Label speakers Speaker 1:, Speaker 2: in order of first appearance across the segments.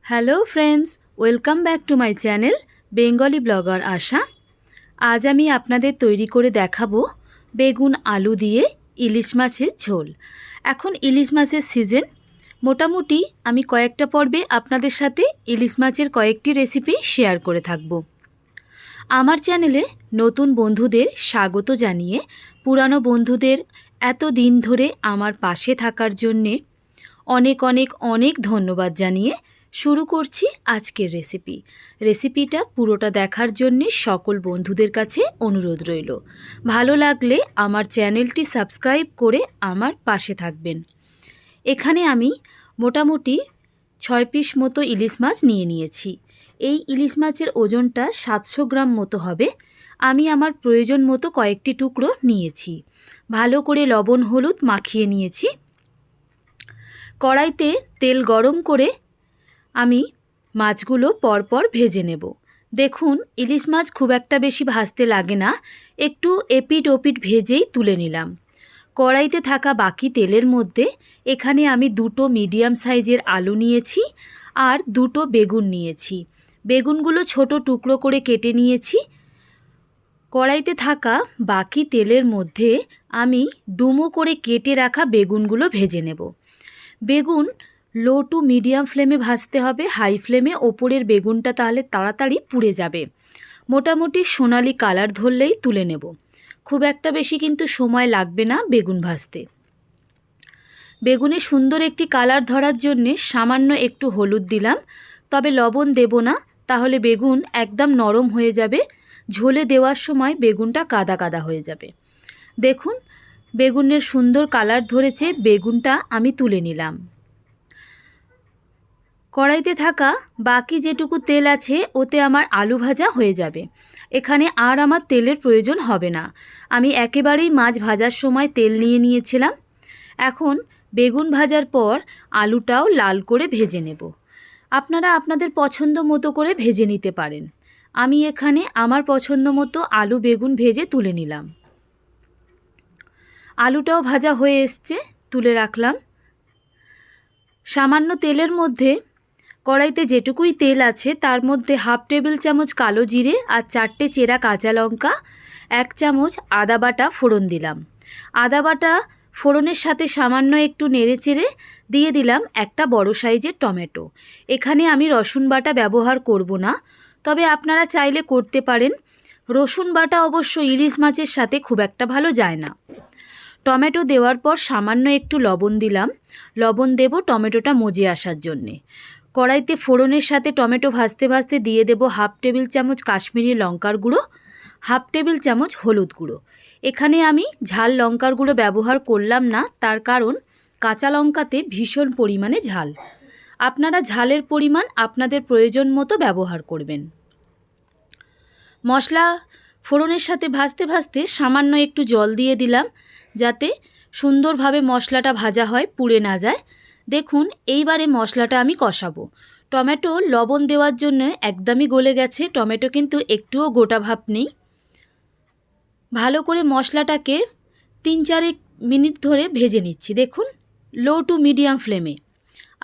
Speaker 1: Hello friends, welcome back to my channel Bengali blogger Asha. আজ আমি আপনাদের তৈরি করে দেখাবো বেগুন আলু দিয়ে ইলিশ মাছের ঝোল। এখন ইলিশ মাছের সিজন, মোটামুটি আমি কয়েকটা পর্বে আপনাদের সাথে ইলিশ মাছের কয়েকটি রেসিপি শেয়ার করে থাকব। আমার চ্যানেলে নতুন বন্ধুদের স্বাগত জানিয়ে পুরানো বন্ধুদের এত দিন ধরে আমার পাশে থাকার জন্যে অনেক অনেক অনেক ধন্যবাদ জানিয়ে শুরু করছি আজকের রেসিপিটা পুরোটা দেখার জন্য সকল বন্ধুদের কাছে অনুরোধ রইল। ভালো লাগলে আমার চ্যানেলটি সাবস্ক্রাইব করে আমার পাশে থাকবেন। এখানে আমি মোটামুটি 6 পিস মতো ইলিশ মাছ নিয়ে নিয়েছি। এই ইলিশ মাছের ওজনটা 700 গ্রাম মতো হবে। আমি আমার প্রয়োজন মতো কয়েকটি টুকরো নিয়েছি। ভালো করে লবণ হলুদ মাখিয়ে নিয়েছি। কড়াইতে তেল গরম করে আমি মাছগুলো পরপর ভেজে নেব। দেখুন, ইলিশ মাছ খুব একটা বেশি ভাজতে লাগে না, একটু এপিট ওপিট ভেজেই তুলে নিলাম। কড়াইতে থাকা বাকি তেলের মধ্যে এখানে আমি 2টো মিডিয়াম সাইজের আলু নিয়েছি আর 2টো বেগুন নিয়েছি। বেগুনগুলো ছোট টুকরো করে কেটে নিয়েছি। কড়াইতে থাকা বাকি তেলের মধ্যে আমি ডুমো করে কেটে রাখা বেগুনগুলো ভেজে নেব। বেগুন লো টু মিডিয়াম ফ্লেমে ভাজতে হবে, হাই ফ্লেমে ওপরের বেগুনটা তাহলে তাড়াতাড়ি পুড়ে যাবে। মোটামুটি সোনালি কালার ধরলেই তুলে নেব। খুব একটা বেশি কিন্তু সময় লাগবে না বেগুন ভাজতে। বেগুনে সুন্দর একটি কালার ধরার জন্যে সামান্য একটু হলুদ দিলাম, তবে লবণ দেব না, তাহলে বেগুন একদম নরম হয়ে যাবে। ঝোলে দেওয়ার সময় বেগুনটা কাদা কাদা হয়ে যাবে। দেখুন, বেগুনের সুন্দর কালার ধরেছে, বেগুনটা আমি তুলে নিলাম। কড়াইতে থাকা বাকি যেটুকু তেল আছে ওতে আমার আলু ভাজা হয়ে যাবে। এখানে আর আমার তেলের প্রয়োজন হবে না। আমি একেবারেই মাছ ভাজার সময় তেল নিয়ে নিয়েছিলাম। এখন বেগুন ভাজার পর আলুটাও লাল করে ভেজে নেব। আপনারা আপনাদের পছন্দ মতো করে ভেজে নিতে পারেন। আমি এখানে আমার পছন্দ মতো আলু বেগুন ভেজে তুলে নিলাম। আলুটাও ভাজা হয়ে এসছে, তুলে রাখলাম। সামান্য তেলের মধ্যে কড়াইতে যেটুকুই তেল আছে তার মধ্যে হাফ টেবিল চামচ কালো জিরে আর 4টে চেরা কাঁচা লঙ্কা, 1 চামচ আদা বাটা ফোড়ন দিলাম। আদা বাটা ফোড়নের সাথে সামান্য একটু নেড়েচেড়ে দিয়ে দিলাম একটা বড় সাইজের টমেটো। এখানে আমি রসুন বাটা ব্যবহার করব না, তবে আপনারা চাইলে করতে পারেন। রসুন বাটা অবশ্য ইলিশ মাছের সাথে খুব একটা ভালো যায় না। টমেটো দেওয়ার পর সামান্য একটু লবণ দিলাম। লবণ দেব টমেটোটা মজে আসার জন্যে। কড়াইতে ফোড়নের সাথে টমেটো ভাজতে ভাজতে দিয়ে দেব হাফ টেবিল চামচ কাশ্মীরি লঙ্কার গুঁড়ো, হাফ টেবিল চামচ হলুদ গুঁড়ো। এখানে আমি ঝাল লঙ্কার গুঁড়ো ব্যবহার করলাম না, তার কারণ কাঁচা লঙ্কাতে ভীষণ পরিমাণে ঝাল। আপনারা ঝালের পরিমাণ আপনাদের প্রয়োজন মতো ব্যবহার করবেন। মশলা ফোড়নের সাথে ভাজতে ভাজতে সামান্য একটু জল দিয়ে দিলাম, যাতে সুন্দরভাবে মশলাটা ভাজা হয়, পুড়ে না যায়। দেখুন, এইবারে মশলাটা আমি কষাবো। টমেটো লবণ দেওয়ার জন্য একদমই গলে গেছে, টমেটো কিন্তু একটুও গোটা ভাব নেই। ভালো করে মশলাটাকে 3-4 মিনিট ধরে ভেজে নিচ্ছি। দেখুন, লো টু মিডিয়াম ফ্লেমে।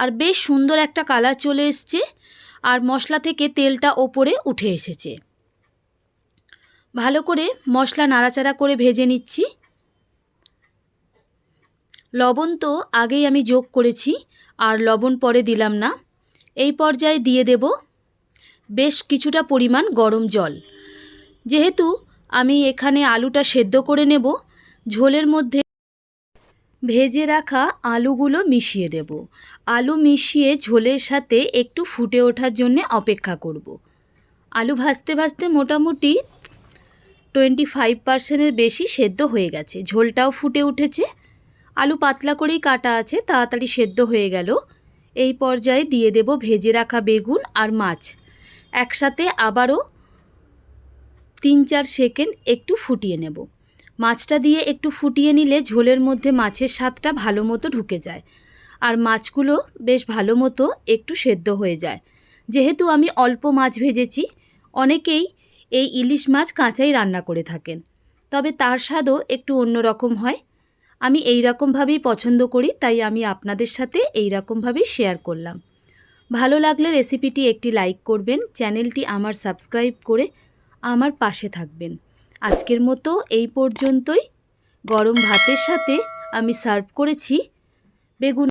Speaker 1: আর বেশ সুন্দর একটা কালার চলে এসছে, আর মশলা থেকে তেলটা ওপরে উঠে এসেছে। ভালো করে মশলা নাড়াচাড়া করে ভেজে নিচ্ছি। লবণ তো আগেই আমি যোগ করেছি, আর লবণ পরে দিলাম না। এই পর্যায়ে দিয়ে দেব বেশ কিছুটা পরিমাণ গরম জল। যেহেতু আমি এখানে আলুটা সেদ্ধ করে নেব, ঝোলের মধ্যে ভেজে রাখা আলুগুলো মিশিয়ে দেব। আলু মিশিয়ে ঝোলের সাথে একটু ফুটে ওঠার জন্য অপেক্ষা করব। আলু ভাজতে ভাজতে মোটামুটি 25% বেশি সেদ্ধ হয়ে গেছে। ঝোলটাও ফুটে উঠেছে। আলু পাতলা করেই কাটা আছে, তাড়াতাড়ি সেদ্ধ হয়ে গেল। এই পর্যায়ে দিয়ে দেব ভেজে রাখা বেগুন আর মাছ। একসাথে আবারও 3-4 সেকেন্ড একটু ফুটিয়ে নেব। মাছটা দিয়ে একটু ফুটিয়ে নিলে ঝোলের মধ্যে মাছের স্বাদটা ভালো মতো ঢুকে যায়, আর মাছগুলো বেশ ভালো মতো একটু সেদ্ধ হয়ে যায়। যেহেতু আমি অল্প মাছ ভেজেছি, অনেকেই এই ইলিশ মাছ কাঁচাই রান্না করে থাকেন, তবে তার স্বাদও একটু অন্যরকম হয়। আমি এই রকমভাবেই পছন্দ করি, তাই আমি আপনাদের সাথে এই রকমভাবেই শেয়ার করলাম। ভালো লাগলে রেসিপিটি একটি লাইক করবেন, চ্যানেলটি আমার সাবস্ক্রাইব করে আমার পাশে থাকবেন। আজকের মতো এই পর্যন্তই। গরম ভাতের সাথে আমি সার্ভ করেছি বেগুন।